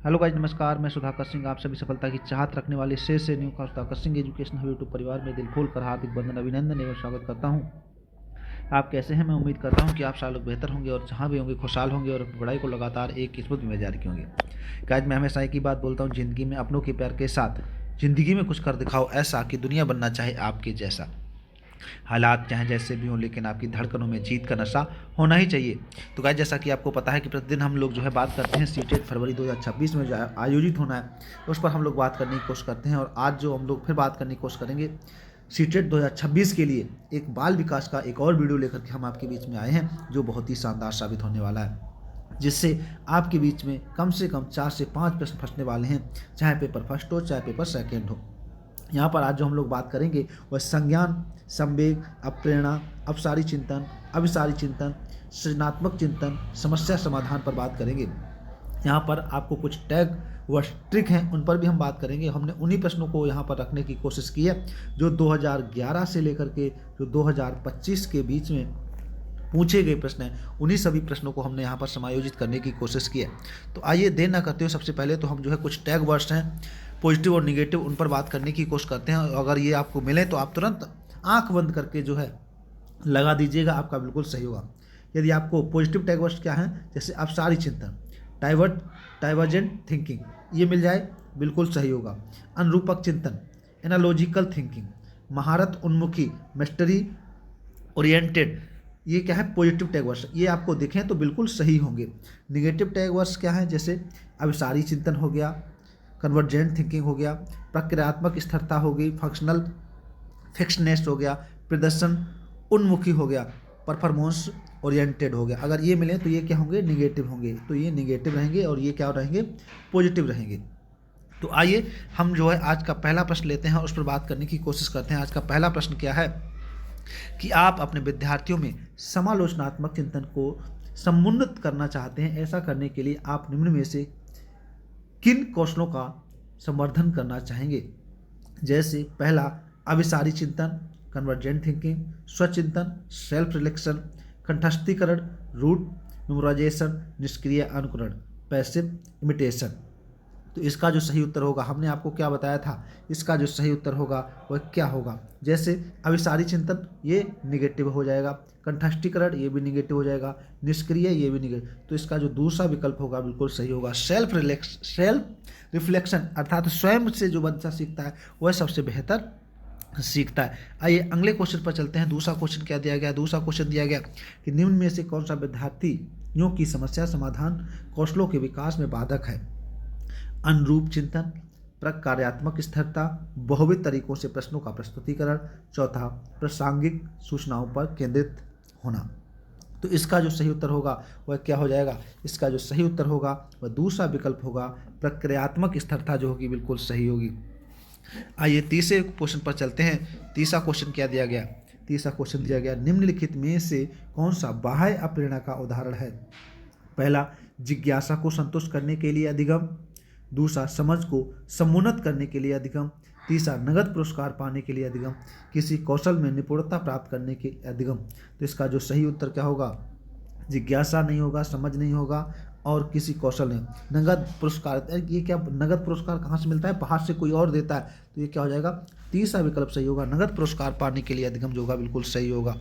Hello guys, नमस्कार। मैं सुधाकर सिंह आप सभी सफलता की चाहत रखने वाले से न्यू का Sudhakar Singh education hub YouTube परिवार में दिल खोल कर हार्दिक बंधन अभिनंदन एवं स्वागत करता हूं। आप कैसे हैं? मैं उम्मीद करता हूं कि आप सारे लोग बेहतर होंगे और जहां भी होंगे खुशहाल होंगे और अपनी पढ़ाई को लगातार एक किस्मत में जारी होंगे। गाइस, मैं हमेशा एक ही बात बोलता हूँ, ज़िंदगी में अपनों के प्यार के साथ ज़िंदगी में कुछ कर दिखाओ ऐसा कि दुनिया बनना चाहे आपके जैसा। हालात चाहे जैसे भी हों, लेकिन आपकी धड़कनों में जीत का नशा होना ही चाहिए। तो गाइस, जैसा कि आपको पता है कि प्रतिदिन हम लोग जो है बात करते हैं सीटेट फरवरी 2026 में जो आयोजित होना है, उस पर हम लोग बात करने की कोशिश करते हैं। और आज जो हम लोग फिर बात करने की कोशिश करेंगे सीटेट 2026 के लिए एक बाल विकास का एक और वीडियो लेकर के हम आपके बीच में आए हैं, जो बहुत ही शानदार साबित होने वाला है, जिससे आपके बीच में कम से कम 4 से 5 प्रश्न फंसने वाले हैं, चाहे पेपर फर्स्ट हो चाहे पेपर सेकेंड हो। यहाँ पर आज जो हम लोग बात करेंगे वह संज्ञान, संवेग, अप्रेरणा, अपसारी चिंतन, अभिसारी चिंतन, सृजनात्मक चिंतन, समस्या समाधान पर बात करेंगे। यहाँ पर आपको कुछ टैग व ट्रिक हैं, उन पर भी हम बात करेंगे। हमने उन्हीं प्रश्नों को यहाँ पर रखने की कोशिश की है जो 2011 से लेकर के जो 2025 के बीच में पूछे गए प्रश्न हैं। उन्हीं सभी प्रश्नों को हमने यहाँ पर समायोजित करने की कोशिश की है। तो आइए देर ना करते हुए सबसे पहले तो हम जो है कुछ टैग वर्ड्स हैं पॉजिटिव और निगेटिव, उन पर बात करने की कोशिश करते हैं। अगर ये आपको मिले तो आप तुरंत आंख बंद करके जो है लगा दीजिएगा, आपका बिल्कुल सही होगा। यदि आपको पॉजिटिव टैग वर्ड्स क्या हैं, जैसे अपसारी चिंतन, डाइवर्जेंट थिंकिंग, ये मिल जाए बिल्कुल सही होगा। अनुरूपक चिंतन, एनालॉजिकल थिंकिंग, महारत उन्मुखी, मिस्टरी ओरिएंटेड, ये क्या है पॉजिटिव टैग वर्ड्स, ये आपको दिखें तो बिल्कुल सही होंगे। निगेटिव टैग वर्ड्स क्या हैं, जैसे अभिसारी चिंतन हो गया, कन्वर्जेंट थिंकिंग हो गया, प्रक्रियात्मक स्थिरता हो गई, फंक्शनल फिक्सनेस हो गया, प्रदर्शन उन्मुखी हो गया, परफॉर्मेंस ओरिएंटेड हो गया। अगर ये मिले तो ये क्या होंगे, निगेटिव होंगे। तो ये निगेटिव रहेंगे और ये क्या रहेंगे, पॉजिटिव रहेंगे। तो आइए हम जो है आज का पहला प्रश्न लेते हैं और उस पर बात करने की कोशिश करते हैं। आज का पहला प्रश्न क्या है कि आप अपने विद्यार्थियों में समालोचनात्मक चिंतन को समुन्नत करना चाहते हैं। ऐसा करने के लिए आप निम्न में से किन कौशलों का संवर्धन करना चाहेंगे? जैसे पहला, अभिसारी चिंतन, कन्वर्जेंट थिंकिंग, स्वचिंतन, सेल्फ रिफ्लेक्शन, कंठस्थीकरण, रूट मेमोराइजेशन, निष्क्रिय अनुकरण, पैसिव इमिटेशन। तो इसका जो सही उत्तर होगा, हमने आपको क्या बताया था, इसका जो सही उत्तर होगा वह क्या होगा? जैसे अभिसारी चिंतन, ये निगेटिव हो जाएगा, कंठस्थीकरण ये भी निगेटिव हो जाएगा, निष्क्रिय ये भी निगेटिव। तो इसका जो दूसरा विकल्प होगा बिल्कुल सही होगा, सेल्फ रिफ्लेक्शन, अर्थात स्वयं से जो बच्चा सीखता है वह सबसे बेहतर सीखता है। आइए अगले क्वेश्चन पर चलते हैं। दूसरा क्वेश्चन क्या दिया गया? दूसरा क्वेश्चन दिया गया कि निम्न में से कौन सा विद्यार्थियों की समस्या समाधान कौशलों के विकास में बाधक है? अनुरूप चिंतन, प्रकार्यात्मक स्थिरता, बहुविध तरीकों से प्रश्नों का प्रस्तुतिकरण, चौथा प्रासंगिक सूचनाओं पर केंद्रित होना। तो इसका जो सही उत्तर होगा वह क्या हो जाएगा? इसका जो सही उत्तर होगा वह दूसरा विकल्प होगा, प्रक्रियात्मक स्थिरता जो होगी बिल्कुल सही होगी। आइए तीसरे क्वेश्चन पर चलते हैं। तीसरा क्वेश्चन क्या दिया गया? तीसरा क्वेश्चन दिया गया, निम्नलिखित में से कौन सा बाह्य अप्रेरणा का उदाहरण है? पहला, जिज्ञासा को संतुष्ट करने के लिए अधिगम, दूसरा, समझ को समुन्नत करने के लिए अधिगम, तीसरा, नगद पुरस्कार पाने के लिए अधिगम, किसी कौशल में निपुणता प्राप्त करने के अधिगम। तो इसका जो सही उत्तर क्या होगा? जिज्ञासा नहीं होगा, समझ नहीं होगा और किसी कौशल नहीं। नगद पुरस्कार, ये क्या, नगद पुरस्कार कहाँ से मिलता है? बाहर से कोई और देता है। तो ये क्या हो जाएगा? तीसरा विकल्प सही होगा, नगद पुरस्कार पाने के लिए अधिगम जो होगा बिल्कुल सही होगा।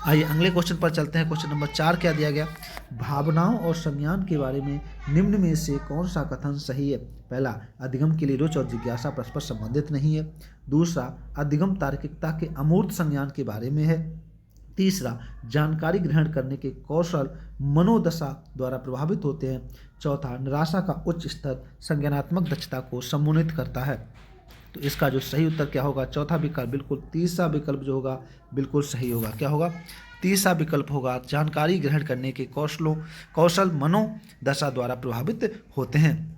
आइए अगले क्वेश्चन पर चलते हैं। क्वेश्चन नंबर 4 क्या दिया गया? भावनाओं और संज्ञान के बारे में निम्न में से कौन सा कथन सही है? पहला, अधिगम के लिए रुचि और जिज्ञासा परस्पर संबंधित नहीं है। दूसरा, अधिगम तार्किकता के अमूर्त संज्ञान के बारे में है। तीसरा, जानकारी ग्रहण करने के कौशल मनोदशा द्वारा प्रभावित होते हैं। चौथा, निराशा का उच्च स्तर संज्ञानात्मक दक्षता को समुन्नत करता है। तो इसका जो सही उत्तर क्या होगा? चौथा विकल्प, बिल्कुल तीसरा विकल्प जो होगा बिल्कुल सही होगा। क्या होगा? तीसरा विकल्प होगा, जानकारी ग्रहण करने के कौशल मनोदशा द्वारा प्रभावित होते हैं।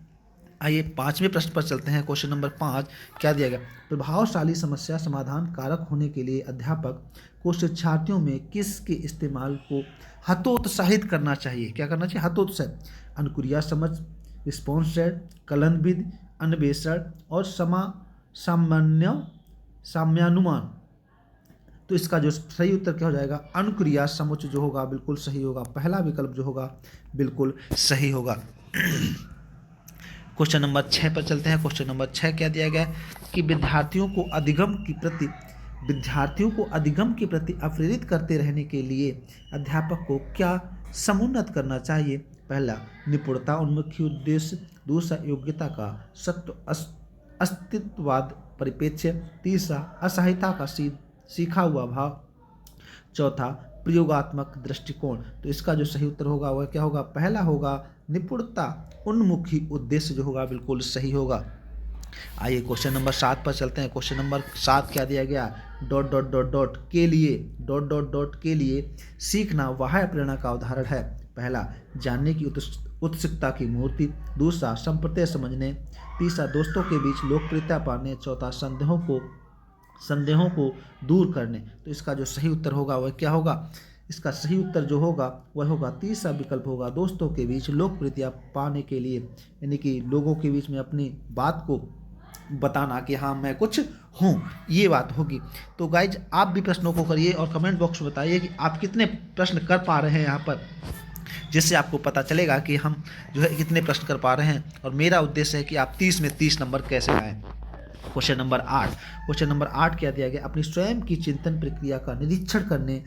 आइए पांचवें प्रश्न पर चलते हैं। क्वेश्चन नंबर 5 क्या दिया गया? प्रभावशाली समस्या समाधान कारक होने के लिए अध्यापक को शिक्षार्थियों में किसके इस्तेमाल को हतोत्साहित करना चाहिए? क्या करना चाहिए? हतोत्साहित। अनुक्रिया समझ, रिस्पॉन्स सेट, कलनविद, अन्वेषण और साम्यानुमान। तो इसका जो सही उत्तर क्या हो जाएगा? अनुक्रिया समुच्चय जो होगा बिल्कुल सही होगा। पहला विकल्प जो होगा बिल्कुल सही होगा। क्वेश्चन नंबर 6 पर चलते हैं। क्वेश्चन नंबर 6 क्या दिया गया है कि विद्यार्थियों को अधिगम के प्रति अप्रेरित करते रहने के लिए अध्यापक को क्या समुन्नत करना चाहिए? पहला, निपुणता उन्मुखी उद्देश्य। दूसरा, योग्यता का सत्व अस्तित्ववाद परिप्रेक्ष्य। तीसरा, असहायता का सीखा हुआ भाव। चौथा, प्रयोगात्मक दृष्टिकोण। तो इसका जो सही उत्तर होगा वह क्या होगा? पहला होगा निपुणता उन्मुखी उद्देश्य जो होगा बिल्कुल सही होगा। आइए क्वेश्चन नंबर 7 पर चलते हैं। क्वेश्चन नंबर 7 क्या दिया गया? डॉट डॉट डॉट डॉट के लिए के लिए सीखना बाह्य प्रेरणा का उदाहरण है। पहला, जानने की उत्सुकता की मूर्ति। दूसरा, संप्रत्यय समझने। तीसरा, दोस्तों के बीच लोकप्रियता पाने। चौथा, संदेहों को दूर करने। तो इसका जो सही उत्तर होगा वह क्या होगा? इसका सही उत्तर जो होगा वह होगा तीसरा विकल्प होगा, दोस्तों के बीच लोकप्रियता पाने के लिए, यानी कि लोगों के बीच में अपनी बात को बताना कि हाँ मैं कुछ हूँ, ये बात होगी। तो गाइज आप भी प्रश्नों को करिए और कमेंट बॉक्स में बताइए कि आप कितने प्रश्न कर पा रहे हैं यहाँ पर, जिससे आपको पता चलेगा कि हम जो है कितने प्रश्न कर पा रहे हैं। और मेरा उद्देश्य है कि आप 30 में 30 नंबर कैसे लाएँ। क्वेश्चन नंबर 8 क्या दिया गया? अपनी स्वयं की चिंतन प्रक्रिया का निरीक्षण करने,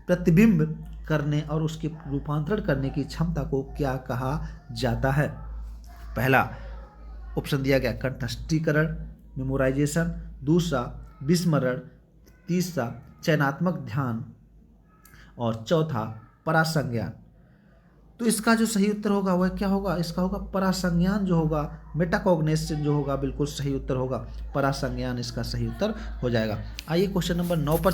प्रतिबिंब करने और उसके रूपांतरण करने की क्षमता को क्या कहा जाता है? पहला ऑप्शन दिया गया कंठस्थीकरण, मेमोराइजेशन। दूसरा, विस्मरण। तीसरा, चयनात्मक ध्यान। और चौथा, परासंज्ञान। तो इसका जो सही उत्तर होगा वह क्या होगा? इसका होगा परासंज्ञान जो होगा, मेटाकॉग्निशन जो होगा बिल्कुल सही उत्तर होगा। परासंज्ञान इसका सही उत्तर हो जाएगा। आइए क्वेश्चन नंबर 9 पर।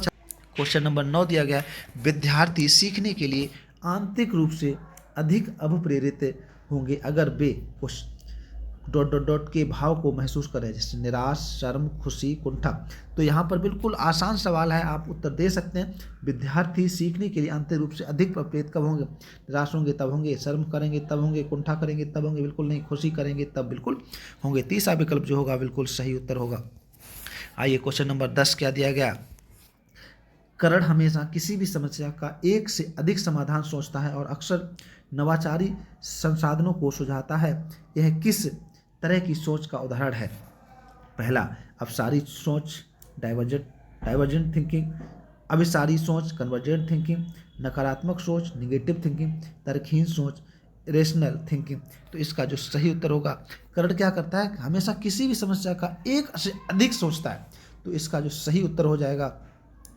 क्वेश्चन नंबर 9 दिया गया, विद्यार्थी सीखने के लिए आंतरिक रूप से अधिक अभिप्रेरित होंगे अगर वे डॉट डॉट डॉट के भाव को महसूस करें, जैसे निराश, शर्म, खुशी, कुंठा। तो यहाँ पर बिल्कुल आसान सवाल है, आप उत्तर दे सकते हैं। विद्यार्थी सीखने के लिए आंतरिक रूप से अधिक प्रेरित कब होंगे? निराश होंगे तब होंगे, शर्म करेंगे तब होंगे, कुंठा करेंगे तब होंगे, बिल्कुल नहीं, खुशी करेंगे तब बिल्कुल होंगे। तीसरा विकल्प जो होगा बिल्कुल सही उत्तर होगा। आइए क्वेश्चन नंबर 10 क्या दिया गया? करण हमेशा किसी भी समस्या का एक से अधिक समाधान सोचता है और अक्सर नवाचारी संसाधनों को सुझाता है। यह किस तरह की सोच का उदाहरण है? पहला, अभिसारी सोच, डाइवर्जेंट थिंकिंग। अभिसारी सोच, कन्वर्जेंट थिंकिंग। नकारात्मक सोच, निगेटिव थिंकिंग। तर्कहीन सोच, रेशनल थिंकिंग। तो इसका जो सही उत्तर होगा, करण क्या करता है? हमेशा किसी भी समस्या का एक से अधिक सोचता है। तो इसका जो सही उत्तर हो जाएगा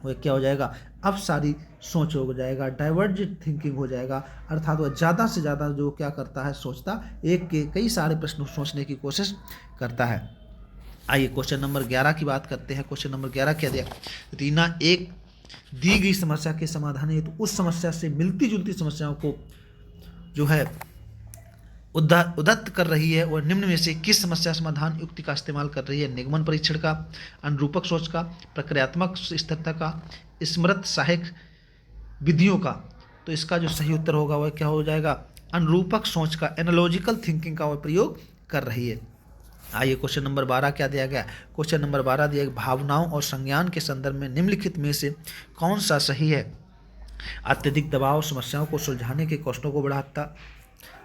वह क्या हो जाएगा? अब सारी सोच हो जाएगा, डाइवर्जेंट थिंकिंग हो जाएगा, अर्थात वह ज़्यादा से ज़्यादा जो क्या करता है, सोचता, एक के कई सारे प्रश्न सोचने की कोशिश करता है। आइए क्वेश्चन नंबर 11 की बात करते हैं। क्वेश्चन नंबर 11 क्या दिया? रीना एक दी गई समस्या के समाधान हेतु उस समस्या से मिलती जुलती समस्याओं को जो है उद्धत कर रही है। वह निम्न में से किस समस्या समाधान युक्ति का इस्तेमाल कर रही है? निगमन परीक्षण का, अनुरूपक सोच का, प्रक्रियात्मक स्थिरता का, स्मृत सहायक विधियों का। तो इसका जो सही उत्तर होगा वह क्या हो जाएगा? अनुरूपक सोच का, एनालॉजिकल थिंकिंग का वह प्रयोग कर रही है। आइए क्वेश्चन नंबर 12 क्या दिया गया? क्वेश्चन नंबर 12 दिया गया, भावनाओं और संज्ञान के संदर्भ में निम्नलिखित में से कौन सा सही है? अत्यधिक दबाव समस्याओं को सुलझाने के कौशलों को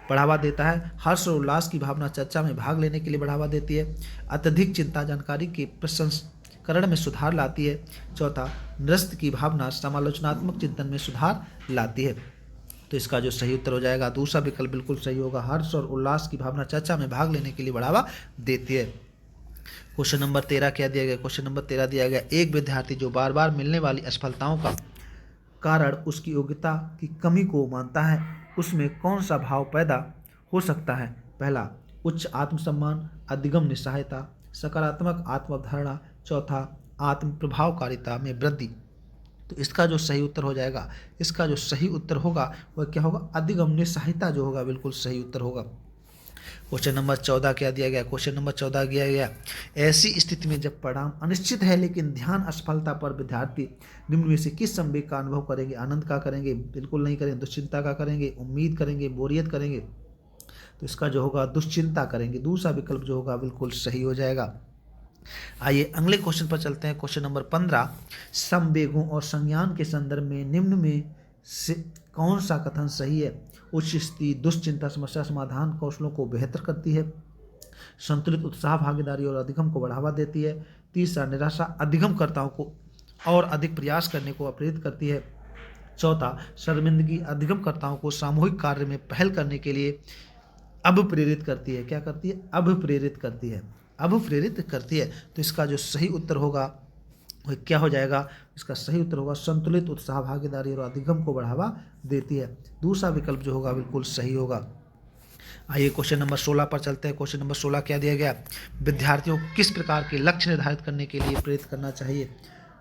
बढ़ावा देता है। हर्ष और उल्लास की भावना चर्चा में भाग लेने के लिए बढ़ावा देती है। अत्यधिक चिंता जानकारी के प्रसंस्करण में सुधार लाती है। चौथा, नृत्य की भावना समालोचनात्मक चिंतन में सुधार लाती है। तो इसका जो सही उत्तर हो जाएगा दूसरा विकल्प बिल्कुल सही होगा। हर्ष और उल्लास की भावना चर्चा में भाग लेने के लिए बढ़ावा देती है। क्वेश्चन नंबर 13 क्या दिया गया? क्वेश्चन नंबर 13 दिया गया, एक विद्यार्थी जो बार बार मिलने वाली असफलताओं का कारण उसकी योग्यता की कमी को मानता है, उसमें कौन सा भाव पैदा हो सकता है? पहला, उच्च आत्मसम्मान, अधिगम निस्सहायता, सकारात्मक आत्मधारणा। चौथा, आत्म प्रभावकारिता में वृद्धि। तो इसका जो सही उत्तर हो जाएगा, इसका जो सही उत्तर होगा वह क्या होगा? अधिगम निस्सहायता जो होगा बिल्कुल सही उत्तर होगा। क्वेश्चन नंबर 14 क्या दिया गया? क्वेश्चन नंबर 14 दिया गया, ऐसी स्थिति में जब परिणाम अनिश्चित है लेकिन ध्यान असफलता पर विद्यार्थी निम्न में से किस संवेग का अनुभव करेंगे? आनंद का करेंगे? बिल्कुल नहीं करेंगे। दुश्चिंता का करेंगे? उम्मीद करेंगे? बोरियत करेंगे? तो इसका जो होगा दुश्चिंता करेंगे। दूसरा विकल्प जो होगा बिल्कुल सही हो जाएगा। आइए अगले क्वेश्चन पर चलते हैं। क्वेश्चन नंबर 15, संवेगों और संज्ञान के संदर्भ में निम्न में से कौन सा कथन सही है? उच्च स्थिति दुश्चिंता समस्या समाधान कौशलों को बेहतर करती है। संतुलित उत्साह भागीदारी और अधिगम को बढ़ावा देती है। तीसरा, निराशा अधिगमकर्ताओं को और अधिक प्रयास करने को प्रेरित करती है। चौथा, शर्मिंदगी अधिगमकर्ताओं को सामूहिक कार्य में पहल करने के लिए अब प्रेरित करती है। क्या करती है? अब प्रेरित करती है। अब प्रेरित करती है। तो इसका जो सही उत्तर होगा वह क्या हो जाएगा? इसका सही उत्तर होगा संतुलित उत्साह भागीदारी और अधिगम को बढ़ावा देती है। दूसरा विकल्प जो होगा बिल्कुल सही होगा। आइए क्वेश्चन नंबर 16 पर चलते हैं। क्वेश्चन नंबर 16 क्या दिया गया? विद्यार्थियों को किस प्रकार के लक्ष्य निर्धारित करने के लिए प्रेरित करना चाहिए?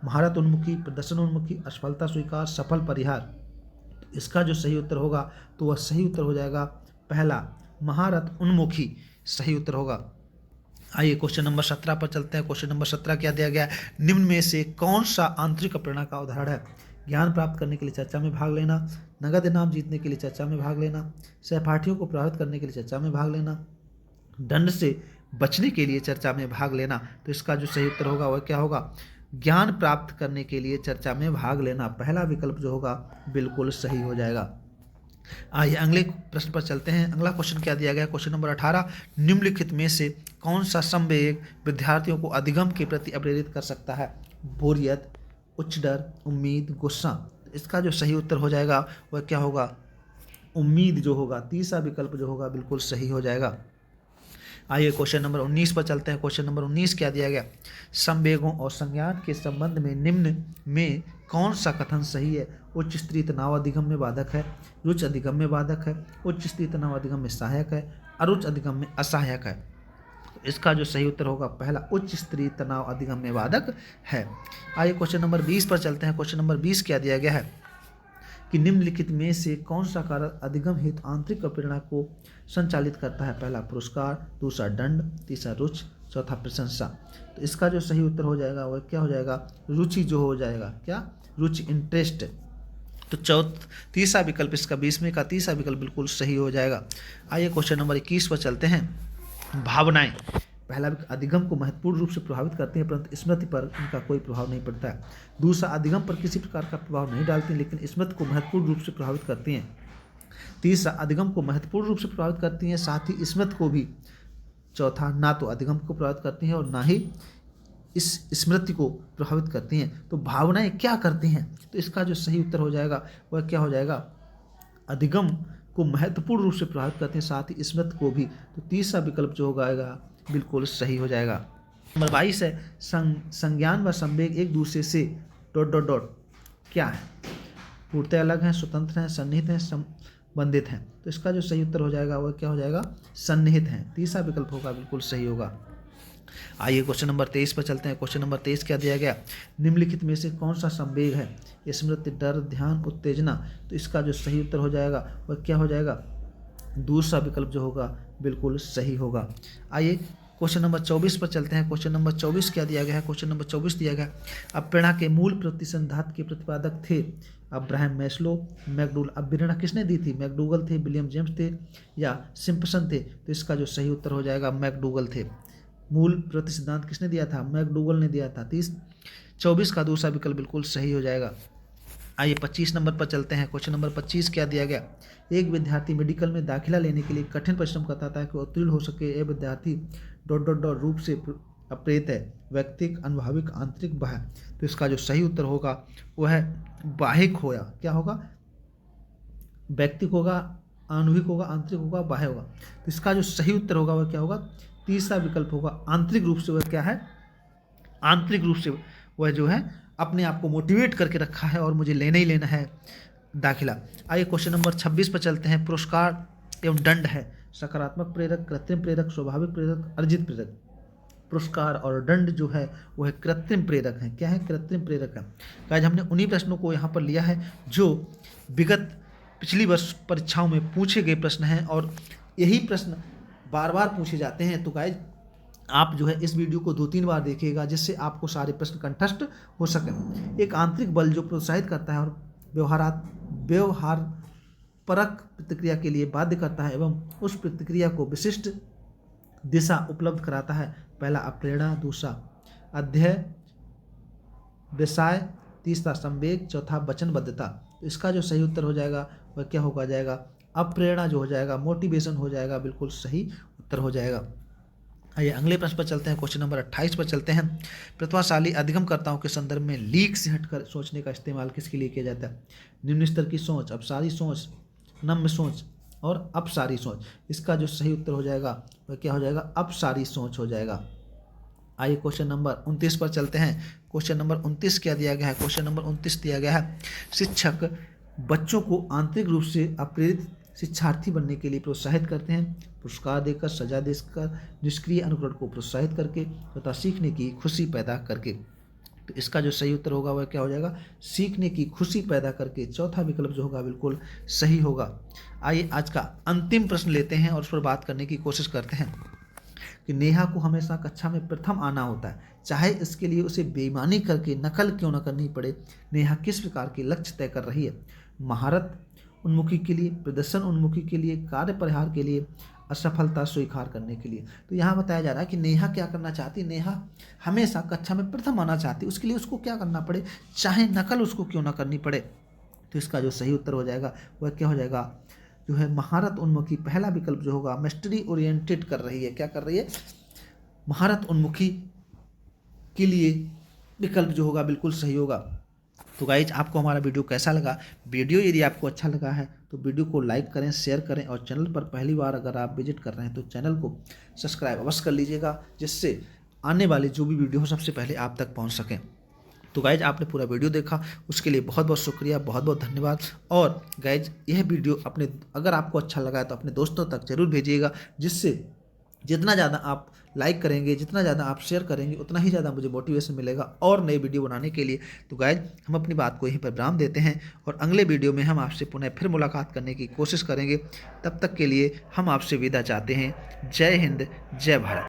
महारत उन्मुखी, प्रदर्शन उन्मुखी, असफलता स्वीकार, सफल परिहार। इसका जो सही उत्तर होगा तो वह सही उत्तर हो जाएगा पहला, महारत उन्मुखी सही उत्तर होगा। आइए क्वेश्चन नंबर 17 पर चलते हैं। क्वेश्चन नंबर 17 क्या दिया गया? निम्न में से कौन सा आंतरिक प्रेरणा का उदाहरण है? ज्ञान प्राप्त करने के लिए चर्चा में भाग लेना, नगद इनाम जीतने के लिए चर्चा में भाग लेना, सहपाठियों को प्रभावित करने के लिए चर्चा में भाग लेना, दंड से बचने के लिए चर्चा में भाग लेना। तो इसका जो सही उत्तर होगा वह क्या होगा? ज्ञान प्राप्त करने के लिए चर्चा में भाग लेना। पहला विकल्प जो होगा बिल्कुल सही हो जाएगा। आइए अगले प्रश्न पर चलते हैं। अगला क्वेश्चन क्या दिया गया? क्वेश्चन नंबर 18, निम्नलिखित में से कौन सा संवेग विद्यार्थियों को अधिगम के प्रति प्रेरित कर सकता है? बोरियत, उच्च डर, उम्मीद, गुस्सा। इसका जो सही उत्तर हो जाएगा वह क्या होगा? उम्मीद जो होगा। तीसरा विकल्प जो होगा बिल्कुल सही हो जाएगा। आइए क्वेश्चन नंबर 19 पर चलते हैं। क्वेश्चन नंबर 19 क्या दिया गया? संवेगों और संज्ञान के संबंध में निम्न में कौन सा कथन सही है? उच्च स्तरीय तनाव अधिगम में बाधक है, रुच अधिगम में बाधक है, उच्च स्तरीय तनाव अधिगम में सहायक है, अरुच अधिगम में असहायक है। तो इसका जो सही उत्तर होगा पहला, उच्च स्तरीय तनाव अधिगम में बाधक है। आइए क्वेश्चन नंबर 20 पर चलते हैं। क्वेश्चन नंबर 20 क्या दिया गया है कि निम्नलिखित में से कौन सा कारक अधिगम हेतु आंतरिक प्रेरणा को संचालित करता है? पहला पुरस्कार, दूसरा दंड, तीसरा रुचि, चौथा प्रशंसा। तो इसका जो सही उत्तर हो जाएगा वह क्या हो जाएगा? रुचि जो हो जाएगा। क्या? रुचि, इंटरेस्ट। तो तीसरा विकल्प इसका 20वें का तीसरा विकल्प बिल्कुल सही हो जाएगा। आइए क्वेश्चन नंबर 21 पर चलते हैं। भावनाएं पहला अधिगम को महत्वपूर्ण रूप से प्रभावित करती हैं, परंतु स्मृति पर इनका कोई प्रभाव नहीं पड़ता है। दूसरा, अधिगम पर किसी प्रकार का प्रभाव नहीं डालती, लेकिन स्मृति को महत्वपूर्ण रूप से प्रभावित करती हैं। तीसरा, अधिगम को महत्वपूर्ण रूप से प्रभावित करती हैं, साथ ही स्मृति को भी। चौथा, ना तो अधिगम को प्रभावित करती हैं और ना ही इस स्मृति को प्रभावित करती हैं। तो भावनाएं क्या करती हैं? तो इसका जो सही उत्तर हो जाएगा वह क्या हो जाएगा? अधिगम को महत्वपूर्ण रूप से प्रभावित करते हैं, साथ ही स्मृति को भी। तो तीसरा विकल्प जो होगा बिल्कुल सही हो जाएगा। नंबर 22 है, संज्ञान व संवेग एक दूसरे से ... क्या है? पूर्णतः अलग हैं, स्वतंत्र हैं, सन्निहित हैं, संबंधित हैं। तो इसका जो सही उत्तर हो जाएगा वह क्या हो जाएगा? सन्निहित हैं। तीसरा विकल्प होगा बिल्कुल सही होगा। आइए क्वेश्चन नंबर 23 पर चलते हैं। क्वेश्चन नंबर 23 क्या दिया गया? निम्नलिखित में से कौन सा संवेग है? स्मृति, डर, ध्यान, उत्तेजना। तो इसका जो सही उत्तर हो जाएगा वह क्या हो जाएगा? दूसरा विकल्प जो होगा बिल्कुल सही होगा। आइए क्वेश्चन नंबर 24 पर चलते हैं। क्वेश्चन नंबर 24 क्या दिया गया है? क्वेश्चन नंबर 24 दिया गया, अब प्रेरणा के मूल प्रति सिद्धांत के प्रतिपादक थे अब्राहम मैस्लो, मैकडूगल। अब प्रेरणा किसने दी थी? मैकडूगल थे, विलियम जेम्स थे या सिम्पसन थे? तो इसका जो सही उत्तर हो जाएगा मैकडूगल थे। मूल प्रति सिद्धांत किसने दिया था? मैकडूगल ने दिया था। 24 का दूसरा विकल्प बिल्कुल सही हो जाएगा। आइए 25 नंबर पर चलते हैं। क्वेश्चन नंबर 25 क्या दिया गया? एक विद्यार्थी मेडिकल में दाखिला लेने के लिए कठिन परिश्रम करता था कि उत्तीर्ण हो सके। यह विद्यार्थी ... रूप से अप्रेरित है, व्यक्तिक, अनुभविक, आंतरिक, बाह्य। तो इसका जो सही उत्तर होगा वह बाहिक होगा। क्या होगा? व्यक्तिक होगा, आणविक होगा, आंतरिक होगा, बाह्य होगा। तो इसका जो सही उत्तर होगा वह क्या होगा? तीसरा विकल्प होगा आंतरिक रूप से। वह क्या है? आंतरिक रूप से वह जो है अपने आप को मोटिवेट करके रखा है और मुझे लेना ही लेना है दाखिला। आइए क्वेश्चन नंबर 26 पर चलते हैं। पुरस्कार एवं दंड है सकारात्मक प्रेरक, कृत्रिम प्रेरक, स्वाभाविक प्रेरक, अर्जित प्रेरक। पुरस्कार और दंड जो है वह कृत्रिम प्रेरक है। क्या है? कृत्रिम प्रेरक है। आज हमने उन्हीं प्रश्नों को यहाँ पर लिया है जो विगत पिछली वर्ष परीक्षाओं में पूछे गए प्रश्न हैं और यही प्रश्न बार बार पूछे जाते हैं। तो गाइज आप जो है इस वीडियो को 2-3 बार देखिएगा जिससे आपको सारे प्रश्न कंठस्थ हो सकें। एक आंतरिक बल जो प्रोत्साहित करता है और व्यवहार परक प्रतिक्रिया के लिए बाध्य करता है एवं उस प्रतिक्रिया को विशिष्ट दिशा उपलब्ध कराता है। पहला अप्रेरणा, दूसरा अध्यय विषय, तीसरा संवेग, चौथा वचनबद्धता। तो इसका जो सही उत्तर हो जाएगा वह क्या होगा जाएगा? अप्रेरणा जो हो जाएगा, मोटिवेशन हो जाएगा, बिल्कुल सही उत्तर हो जाएगा। आइए अगले प्रश्न पर चलते हैं, क्वेश्चन नंबर 28 पर चलते हैं। प्रतिभाशाली अधिगमकर्ताओं के संदर्भ में लीक से हटकर सोचने का इस्तेमाल किसके लिए किया जाता है? निम्न स्तर की सोच, अपसारी सोच, नम्य सोच और अपसारी सोच। इसका जो सही उत्तर हो जाएगा वह क्या हो जाएगा? अपसारी सोच हो जाएगा। आइए क्वेश्चन नंबर 29 पर चलते हैं। क्वेश्चन नंबर 29 क्या दिया गया है? क्वेश्चन नंबर 29 दिया गया है, शिक्षक बच्चों को आंतरिक रूप से अप्रेरित शिक्षार्थी बनने के लिए प्रोत्साहित करते हैं, पुरस्कार देकर, सजा देकर, निष्क्रिय अनुकरण को प्रोत्साहित करके तथा सीखने की खुशी पैदा करके। तो इसका जो सही उत्तर होगा वह क्या हो जाएगा? सीखने की खुशी पैदा करके। चौथा विकल्प जो होगा बिल्कुल सही होगा। आइए आज का अंतिम प्रश्न लेते हैं और उस पर बात करने की कोशिश करते हैं कि नेहा को हमेशा कक्षा में प्रथम आना होता है, चाहे इसके लिए उसे बेईमानी करके नकल क्यों न करनी पड़े। नेहा किस प्रकार के लक्ष्य तय कर रही है? महारत उन्मुखी के लिए, प्रदर्शन उन्मुखी के लिए, कार्य परिहार के लिए, असफलता स्वीकार करने के लिए। तो यहाँ बताया जा रहा है कि नेहा क्या करना चाहती है? नेहा हमेशा कक्षा में प्रथम आना चाहती है, उसके लिए उसको क्या करना पड़े? चाहे नकल उसको क्यों ना करनी पड़े। तो इसका जो सही उत्तर हो जाएगा वह क्या हो जाएगा? जो है महारत उन्मुखी। पहला विकल्प जो होगा मास्टरी ओरिएंटेड कर रही है। क्या कर रही है? महारत उन्मुखी के लिए विकल्प जो होगा बिल्कुल सही होगा। तो गाइज आपको हमारा वीडियो कैसा लगा? वीडियो यदि आपको अच्छा लगा है तो वीडियो को लाइक करें, शेयर करें और चैनल पर पहली बार अगर आप विजिट कर रहे हैं तो चैनल को सब्सक्राइब अवश्य कर लीजिएगा, जिससे आने वाले जो भी वीडियो हो सबसे पहले आप तक पहुंच सकें। तो गाइज आपने पूरा वीडियो देखा उसके लिए बहुत बहुत शुक्रिया, बहुत बहुत धन्यवाद। और गाइज यह वीडियो अगर आपको अच्छा लगा है तो अपने दोस्तों तक जरूर भेजिएगा, जिससे जितना ज़्यादा आप लाइक करेंगे, जितना ज़्यादा आप शेयर करेंगे, उतना ही ज़्यादा मुझे मोटिवेशन मिलेगा और नई वीडियो बनाने के लिए। तो गाइज हम अपनी बात को यहीं पर विराम देते हैं और अगले वीडियो में हम आपसे पुनः फिर मुलाकात करने की कोशिश करेंगे। तब तक के लिए हम आपसे विदा चाहते हैं। जय हिंद, जय भारत।